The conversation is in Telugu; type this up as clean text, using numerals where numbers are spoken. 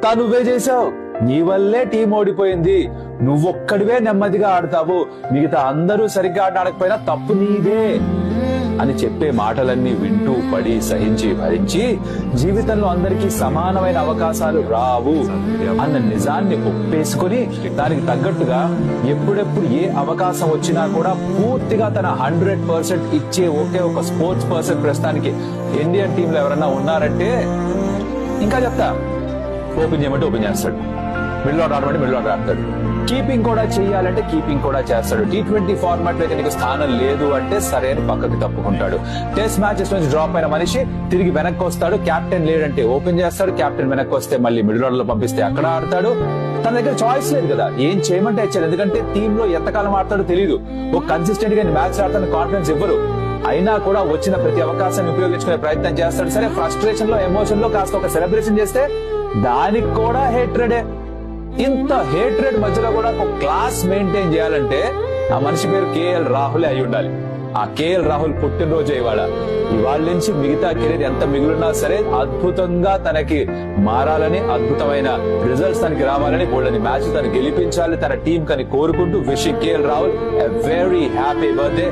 అంతా నువ్వే చేసావు, నీ వల్లే టీం ఓడిపోయింది, నువ్వొక్కడివే నెమ్మదిగా ఆడతావు, మిగతా అందరూ సరిగ్గా ఆడకపోయినా తప్పు నీదే అని చెప్పే మాటలన్నీ వింటూ పడి సహించి భరించి జీవితంలో అందరికీ సమానమైన అవకాశాలు రావు అన్న నిజాన్ని ఒప్పేసుకుని దానికి తగ్గట్టుగా ఎప్పుడెప్పుడు ఏ అవకాశం వచ్చినా కూడా పూర్తిగా తన 100% ఇచ్చే ఒకే ఒక స్పోర్ట్స్ పర్సన్ ప్రస్తుతానికి ఇండియన్ టీంలో ఎవరన్నా ఉన్నారంటే ఇంకా చెప్తా, ఓపెన్ చేయమంటే ఓపెన్ చేస్తాడు, మిడిల్ ఆర్డర్ ఆడమంటే మిడిల్ ఆర్డర్ ఆడతాడు, కీపింగ్ కూడా చేయాలంటే కీపింగ్ కూడా చేస్తాడు, T20 ఫార్మాట్ లో నీకు స్థానం లేదు అంటే సరే అని పక్కకి తప్పుకుంటాడు, టెస్ట్ మ్యాచెస్ నుంచి డ్రాప్ అయిన మనిషి తిరిగి వెనక్కి వస్తాడు, కెప్టెన్ లేడంటే ఓపెన్ చేస్తాడు, కెప్టెన్ వెనక్కి వస్తే మళ్ళీ మిడిల్ ఆర్డర్ లో పంపిస్తే అక్కడ ఆడతాడు. తన దగ్గర చాయిస్ లేదు కదా, ఏం చేయమంటే ఇచ్చాడు, ఎందుకంటే టీమ్ లో ఎంతకాలం ఆడతాడో తెలియదు, ఒక కన్సిస్టెంట్ గా మ్యాచ్ ఆడతాను కాన్ఫిడెన్స్ ఇవ్వరు, అయినా కూడా వచ్చిన ప్రతి అవకాశాన్ని ఉపయోగించుకునే ప్రయత్నం చేస్తాడు. సరే ఫ్రస్ట్రేషన్ లో ఎమోషన్ లో కాస్త ఒక సెలబ్రేషన్ చేస్తే దానికి కూడా హేట్రెడే. ఇంత హేట్రెడ్ మధ్యలో కూడా ఒక క్లాస్ మెయింటైన్ చేయాలంటే ఆ మనిషి పేరు కేఎల్ రాహుల్ అయి ఉండాలి. ఆ కేఎల్ రాహుల్ పుట్టినరోజు ఇవాళ నుంచి మిగతా కెరీర్ ఎంత మిగులున్నా సరే అద్భుతంగా తనకి మారాలని, అద్భుతమైన రిజల్ట్స్ తనకి రావాలని, బోల్డని మ్యాచ్ తను గెలిపించాలి తన టీం కని కోరుకుంటూ wishing KL Rahul a very happy birthday.